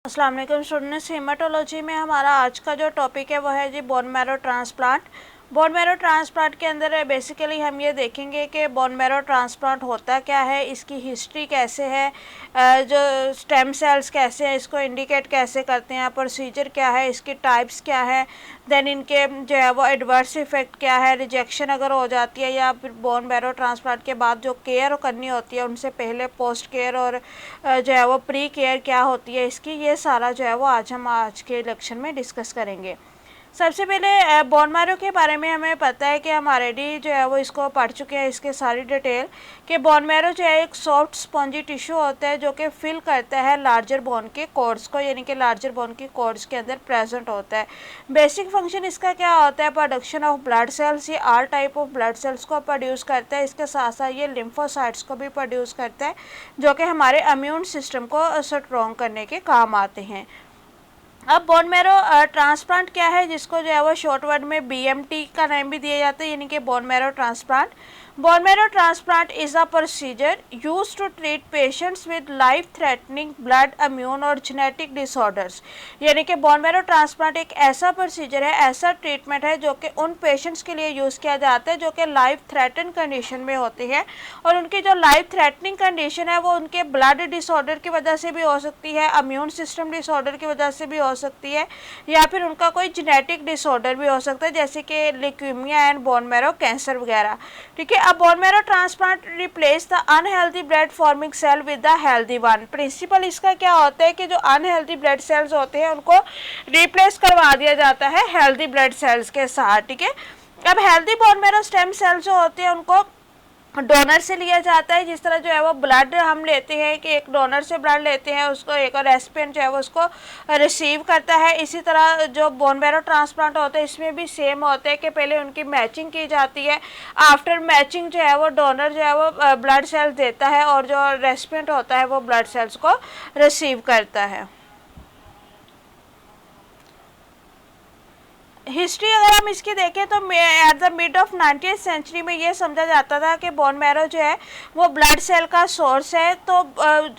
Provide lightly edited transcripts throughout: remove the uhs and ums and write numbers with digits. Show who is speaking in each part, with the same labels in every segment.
Speaker 1: अस्सलाम वालेकुम students. Haematology में हमारा आज का जो टॉपिक है वो है जी bone marrow transplant. Bone marrow transplant के अंदर बेसिकली हम ये देखेंगे कि बोन मैरो ट्रांसप्लांट होता क्या है, इसकी हिस्ट्री कैसे है, जो स्टेम सेल्स कैसे हैं, इसको इंडिकेट कैसे करते हैं, प्रोसीजर क्या है, इसकी टाइप्स क्या है, देन इनके जो है वो एडवर्स इफेक्ट क्या है, रिजेक्शन अगर हो जाती है या फिर बोन मैरो ट्रांसप्लांट के बाद जो केयर करनी होती है उनसे पहले पोस्ट केयर और जो है वो प्री केयर क्या होती है इसकी, ये सारा जो है वो हम आज के लेक्चर में डिस्कस करेंगे। सबसे पहले बोन मैरो के बारे में हमें पता है कि हम ऑलरेडी जो है वो इसको पढ़ चुके हैं, इसके सारी डिटेल कि बोन मैरो जो है एक सॉफ्ट स्पॉन्जी टिश्यू होता है जो कि फिल करता है लार्जर बोन के कोर्ड्स को, यानी कि लार्जर बोन की कोर्ड्स के अंदर प्रेजेंट होता है। बेसिक फंक्शन इसका क्या होता है, प्रोडक्शन ऑफ ब्लड सेल्स, ये आल टाइप ऑफ ब्लड सेल्स को प्रोड्यूस करता है। इसके साथ साथ ये लिम्फोसाइट्स को भी प्रोड्यूस करता है जो कि हमारे इम्यून सिस्टम को स्ट्रॉन्ग करने के काम आते हैं। अब बोन मैरो ट्रांसप्लांट क्या है, जिसको जो है वो शॉर्ट वर्ड में BMT का नाम भी दिया जाता है, यानी कि bone marrow transplant. Bone marrow transplant is a procedure use to treat patients with life threatening blood immune और जेनेटिक डिसऑर्डर्स। यानी कि बोन मैरो ट्रांसप्लांट एक ऐसा प्रोसीजर है, ऐसा ट्रीटमेंट है जो कि उन पेशेंट्स के लिए यूज़ किया जाता है जो कि लाइफ थ्रेटन कंडीशन में होते हैं, और उनकी जो लाइफ थ्रेटनिंग कंडीशन है वो उनके ब्लड डिसऑर्डर की वजह से भी हो सकती है, इम्यून सिस्टम डिसऑर्डर की वजह से भी हो सकती है, या फिर उनका कोई जेनेटिक डिसऑर्डर भी हो सकता है जैसे कि leukaemia and bone marrow cancer वगैरह। ठीक है, अब bone marrow transplant replace the unhealthy blood forming cell with the healthy one. Principle इसका क्या होता है कि जो अनहेल्दी ब्लड सेल्स होते हैं उनको रिप्लेस करवा दिया जाता है हेल्दी ब्लड सेल्स के साथ। ठीक है, अब healthy bone marrow stem cells जो होते हैं उनको डोनर से लिया जाता है। जिस तरह जो है वो ब्लड हम लेते हैं कि एक डोनर से ब्लड लेते हैं, उसको एक और रेसिपिएंट जो है वो उसको रिसीव करता है, इसी तरह जो बोन मैरो ट्रांसप्लांट होता है इसमें भी सेम होता है कि पहले उनकी मैचिंग की जाती है। आफ्टर मैचिंग जो है वो डोनर जो है वो ब्लड सेल्स देता है और जो रेसिपिएंट होता है वो ब्लड सेल्स को रिसीव करता है। हिस्ट्री अगर हम इसकी देखें तो at the mid of 19th century में ये समझा जाता था कि बोन मैरो जो है वो ब्लड सेल का सोर्स है। तो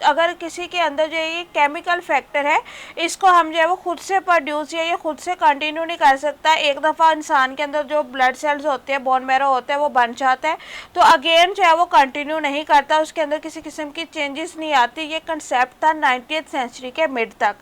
Speaker 1: अगर किसी के अंदर जो ये केमिकल फैक्टर है इसको हम जो है वो खुद से प्रोड्यूस या ये खुद से कंटिन्यू नहीं कर सकता। एक दफ़ा इंसान के अंदर जो ब्लड सेल्स होते हैं, बोन मैरो होता है, वो बन जाता है तो अगेन जो है वो कंटिन्यू नहीं करता, उसके अंदर किसी किस्म की चेंजेस नहीं आती। ये कंसेप्ट था 19th सेंचुरी के मिड तक।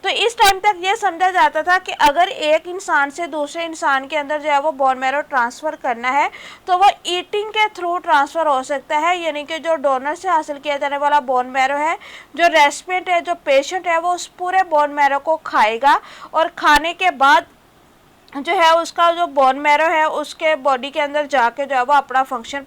Speaker 1: तो इस टाइम तक ये समझा जाता था कि अगर एक इंसान से दूसरे इंसान के अंदर जो है वो बोन मैरो ट्रांसफ़र करना है तो वो ईटिंग के थ्रू ट्रांसफ़र हो सकता है, यानी कि जो डोनर से हासिल किया जाने वाला बोन मैरो है, जो रेसिपिएंट है, जो पेशेंट है, वो उस पूरे बोन मैरो को खाएगा और खाने के बाद जो है उसका जो बोन मैरो है उसके बॉडी के अंदर जाके जो है वो अपना फंक्शन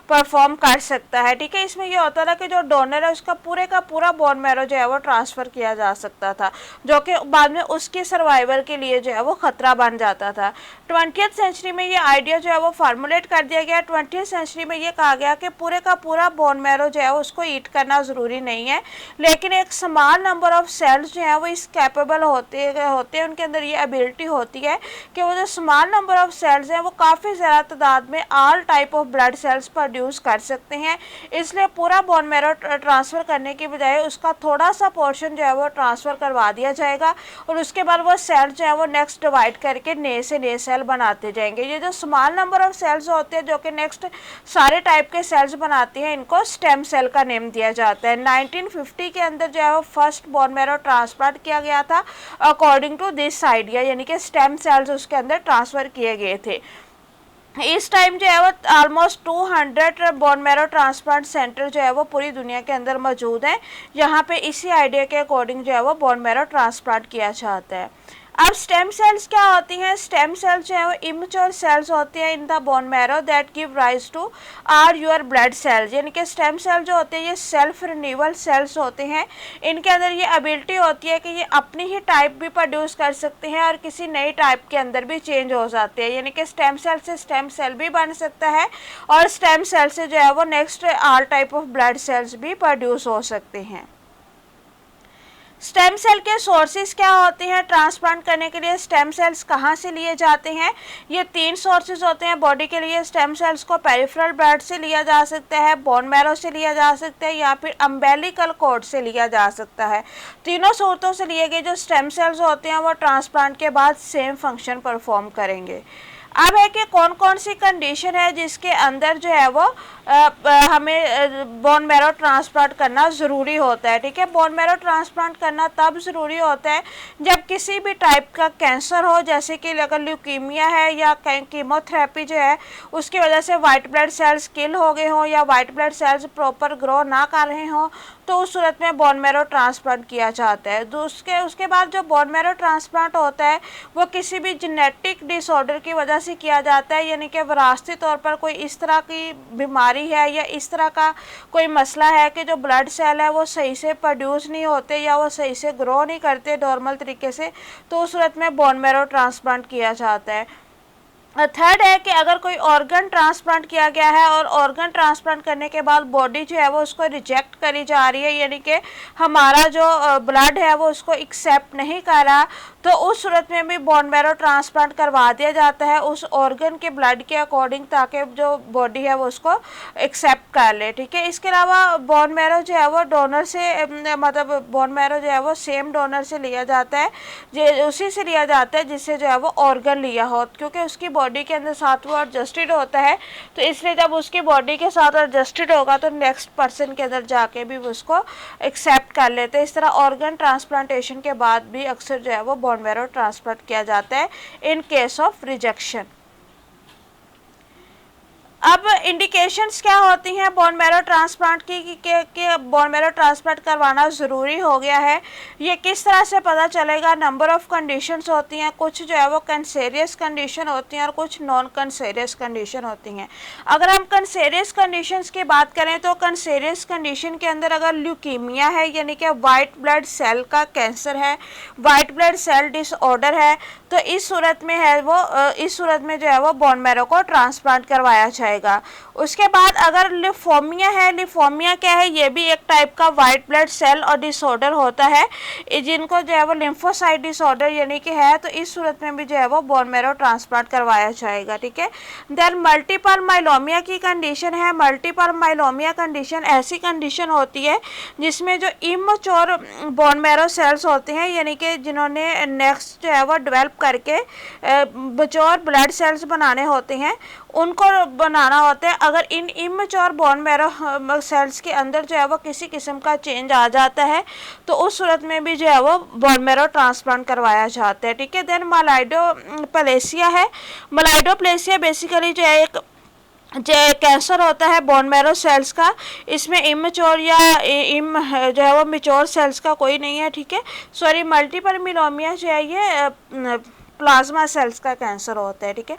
Speaker 1: परफॉर्म कर सकता है। ठीक है, इसमें ये होता था कि जो डोनर है उसका पूरे का पूरा बोन मैरो जो है वो ट्रांसफ़र किया जा सकता था, जो कि बाद में उसके सर्वाइवल के लिए जो है वो ख़तरा बन जाता था। 20th सेंचुरी में ये आइडिया जो है वो फार्मूलेट कर दिया गया। 20th सेंचुरी में ये कहा गया कि पूरे का पूरा बोन मैरो जो है उसको ईट करना ज़रूरी नहीं है, लेकिन एक स्मॉल नंबर ऑफ सेल्स जो है वो इस कैपेबल होते हैं, उनके अंदर ये एबिलिटी होती है कि वो जो स्मॉल नंबर ऑफ सेल्स हैं वो काफ़ी ज़्यादा तादाद में all type of blood cells produce कर सकते हैं। इसलिए पूरा बोन मैरो ट्रांसफ़र करने की बजाय उसका थोड़ा सा पोर्शन जो है वो ट्रांसफ़र करवा दिया जाएगा और उसके बाद वो सेल्स जो है वो नेक्स्ट डिवाइड करके नए से नए सेल बनाते जाएंगे। ये जो स्मॉल नंबर ऑफ सेल्स होते हैं जो कि नेक्स्ट सारे टाइप के सेल्स बनाते हैं, इनको स्टेम सेल का नेम दिया जाता है। 1950 के अंदर जो है वो फर्स्ट बोन मैरो ट्रांसप्लांट किया गया था अकॉर्डिंग टू दिस आइडिया, यानी कि स्टेम सेल्स उसके अंदर ट्रांसफ़र किए गए थे। इस टाइम जो है वो almost 200 bone marrow transplant centre जो है वो पूरी दुनिया के अंदर मौजूद हैं। यहाँ पे इसी आइडिया के अकॉर्डिंग जो है वो बोन मैरो ट्रांसप्लांट किया जाता है। अब स्टेम सेल्स क्या होती हैं? स्टेम सेल्स जो है वो इमेच्योर सेल्स होती हैं in the bone marrow that give rise to are your blood cells, यानी कि स्टेम सेल जो होते हैं ये सेल्फ रिन्यूअल सेल्स होते हैं। इनके अंदर ये एबिलिटी होती है कि ये अपनी ही टाइप भी प्रोड्यूस कर सकते हैं और किसी नई टाइप के अंदर भी चेंज हो जाते हैं, यानी कि स्टेम सेल से स्टेम सेल भी बन सकता है और स्टेम सेल से जो है वो next all type of blood cells भी प्रोड्यूस हो सकते हैं। स्टेम सेल के सोर्सेज क्या होते हैं ट्रांसप्लांट करने के लिए? स्टेम सेल्स कहाँ से लिए जाते हैं? ये 3 सोर्सेज होते हैं बॉडी के लिए स्टेम सेल्स को। पेरिफेरल ब्लड से लिया जा सकता है, बोन मैरो से लिया जा सकता है, या फिर अम्बेलिकल कॉर्ड से लिया जा सकता है। तीनों स्रोतों से लिए गए जो स्टेम सेल्स होते हैं वो ट्रांसप्लांट के बाद सेम फंक्शन परफॉर्म करेंगे। अब है कि कौन कौन सी कंडीशन है जिसके अंदर जो है वो हमें बोन मैरो ट्रांसप्लांट करना ज़रूरी होता है। ठीक है, बोन मैरो ट्रांसप्लांट करना तब ज़रूरी होता है जब किसी भी टाइप का कैंसर हो, जैसे कि अगर ल्यूकीमिया है या कीमोथेरेपी जो है उसकी वजह से वाइट ब्लड सेल्स किल हो गए हों या white blood cells proper grow ना कर रहे हों, तो उस सूरत में बोन मैरो ट्रांसप्लांट किया जाता है। उसके बाद जो बोन मैरो ट्रांसप्लांट होता है वो किसी भी जेनेटिक डिसऑर्डर की वजह से किया जाता है, यानी कि विरासती तौर पर कोई इस तरह की बीमारी है या इस तरह का कोई मसला है कि जो ब्लड सेल है वो सही से प्रोड्यूस नहीं होते या वो सही से ग्रो नहीं करते नॉर्मल तरीके से, तो उस सूरत में बोन मैरो ट्रांसप्लांट किया जाता है। थर्ड है कि अगर कोई ऑर्गन ट्रांसप्लांट किया गया है और ऑर्गन ट्रांसप्लांट करने के बाद बॉडी जो है वो उसको रिजेक्ट करी जा रही है, यानी कि हमारा जो ब्लड है वो उसको एक्सेप्ट नहीं कर रहा, तो उस सूरत में भी बोन मैरो ट्रांसप्लांट करवा दिया जाता है उस ऑर्गन के ब्लड के अकॉर्डिंग, ताकि जो बॉडी है वो उसको एक्सेप्ट कर ले। ठीक है, इसके अलावा बोन मैरो जो है वो डोनर से मतलब बोन मैरो जो है वो सेम डोनर से लिया जाता है, उसी से लिया जाता है जिससे जो है वो ऑर्गन लिया हो, क्योंकि उसकी बॉडी के अंदर साथ वो एडजस्टेड होता है, तो इसलिए जब उसकी बॉडी के साथ एडजस्टेड होगा तो नेक्स्ट पर्सन के अंदर जाके भी वो उसको एक्सेप्ट कर लेते हैं। इस तरह ऑर्गन ट्रांसप्लांटेशन के बाद भी अक्सर जो है वो बोन मैरो ट्रांसप्लांट किया जाता है इन केस ऑफ रिजेक्शन। अब इंडिकेशंस क्या होती हैं बोन मैरो ट्रांसप्लांट की कि बोन मैरो ट्रांसप्लांट करवाना ज़रूरी हो गया है, ये किस तरह से पता चलेगा? नंबर ऑफ़ कंडीशंस होती हैं, कुछ जो है वो कैंसेरियस कंडीशन होती हैं और कुछ नॉन कैंसेरियस कंडीशन होती हैं। अगर हम कैंसेरियस कंडीशंस की बात करें तो कैंसेरियस कंडीशन के अंदर अगर ल्यूकीमिया है, यानी कि वाइट ब्लड सेल का कैंसर है, वाइट ब्लड सेल डिसऑर्डर है, तो इस सूरत में है वो इस सूरत में जो है वो बोन मैरो को ट्रांसप्लांट करवाया जाएगा। उसके बाद अगर लिफोमिया है, लिफोमिया क्या है? ये भी एक टाइप का वाइट ब्लड सेल और डिसऑर्डर होता है, जिनको जो है वो लिम्फोसाइट डिसऑर्डर यानी कि है, तो इस सूरत में भी जो है वो बोन मैरो ट्रांसप्लांट करवाया जाएगा। ठीक है, देन मल्टीपल माइलोमिया की कंडीशन है। मल्टीपल माइलोमिया कंडीशन ऐसी कंडीशन होती है जिसमें जो इमैच्योर बोन मैरो सेल्स होते हैं, यानी कि जिन्होंने नेक्स्ट जो है वो डेवलप करके मैच्योर ब्लड सेल्स बनाने होते हैं, उनको बनाना होता है। अगर इन इमैच्योर बोन मैरो सेल्स के अंदर जो है वो किसी किस्म का चेंज आ जाता है तो उस सूरत में भी जो है वो बोन मैरो ट्रांसप्लांट करवाया जाता है। ठीक है, देन मालाइडोप्लेसिया है। मालाइडोप्लेसिया बेसिकली जो है एक कैंसर होता है बोन मैरो सेल्स का, इसमें इमेच्योर या जो है वो मैच्योर सेल्स का कोई नहीं है। ठीक है, सॉरी, मल्टीपल माइलोमिया जो है ये प्लाज्मा सेल्स का कैंसर होता है। ठीक है,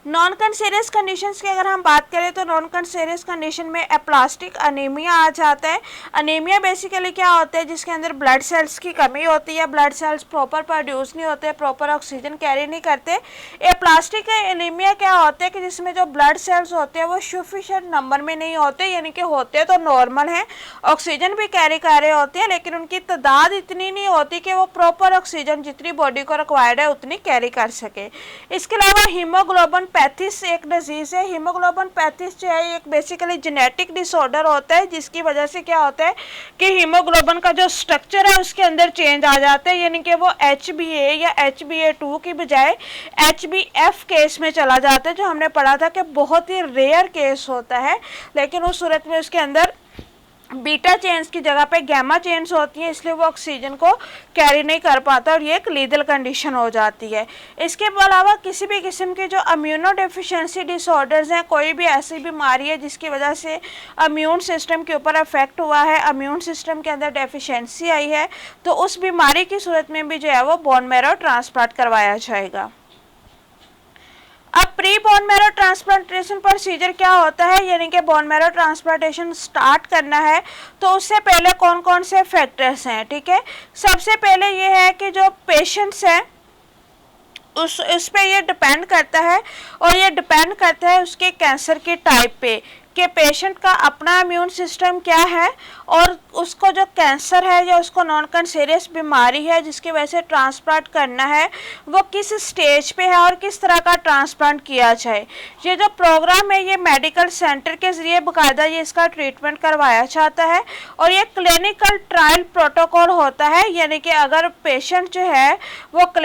Speaker 1: नॉन कैंसेरियस कंडीशंस की अगर हम बात करें तो नॉन कैंसेरियस कंडीशन में एप्लास्टिक अनीमिया आ जाता है। अनीमिया बेसिकली क्या होता है? जिसके अंदर ब्लड सेल्स की कमी होती है, ब्लड सेल्स प्रॉपर प्रोड्यूस नहीं होते, प्रॉपर ऑक्सीजन कैरी नहीं करते। एप्लास्टिक अनीमिया क्या होता है कि जिसमें जो ब्लड सेल्स होते हैं वो सफिशिएंट नंबर में नहीं होते, यानी कि होते तो नॉर्मल हैं, ऑक्सीजन भी कैरी कर रहे होते हैं, लेकिन उनकी तादाद इतनी नहीं होती कि वो प्रॉपर ऑक्सीजन जितनी बॉडी को रिक्वायर्ड है उतनी कैरी कर सके। इसके अलावा हीमोग्लोबिन पैथिस एक डिजीज़ है। हीमोग्लोबिन पैथिस जो है एक बेसिकली जेनेटिक डिसऑर्डर होता है, जिसकी वजह से क्या होता है कि हीमोग्लोबिन का जो स्ट्रक्चर है उसके अंदर चेंज आ जाता है, यानी कि वो HbA या HbA2 की बजाय HbF केस में चला जाता है, जो हमने पढ़ा था कि बहुत ही रेयर केस होता है, लेकिन उस सूरत में उसके अंदर बीटा चेन्स की जगह पे गैमा चेन्स होती हैं, इसलिए वो ऑक्सीजन को कैरी नहीं कर पाता और ये एक लीदल कंडीशन हो जाती है। इसके अलावा किसी भी किस्म के जो इम्यूनो डेफिशिएंसी डिसऑर्डर्स हैं, कोई भी ऐसी बीमारी है जिसकी वजह से इम्यून सिस्टम के ऊपर अफेक्ट हुआ है, इम्यून सिस्टम के अंदर डेफिशिएंसी आई है, तो उस बीमारी की सूरत में भी जो है वो बोन मैरो ट्रांसप्लांट करवाया जाएगा। अब pre bone marrow transplantation procedure क्या होता है, यानी कि बोन मैरो ट्रांसप्लांटेशन स्टार्ट करना है तो उससे पहले कौन कौन से फैक्टर्स हैं। ठीक है, सबसे पहले ये है कि जो पेशेंट्स हैं उस पे ये डिपेंड करता है, और ये डिपेंड करता है उसके कैंसर के टाइप पे कि पेशेंट का अपना इम्यून सिस्टम क्या है और उसको जो कैंसर है या उसको नॉन कैंसरियस बीमारी है जिसकी वजह से ट्रांसप्लांट करना है वो किस स्टेज पे है और किस तरह का ट्रांसप्लांट किया जाए। ये जो प्रोग्राम है ये मेडिकल सेंटर के ज़रिए बाकायदा ये इसका ट्रीटमेंट करवाया जाता है और ये क्लिनिकल ट्रायल प्रोटोकॉल होता है, यानी कि अगर पेशेंट जो है वो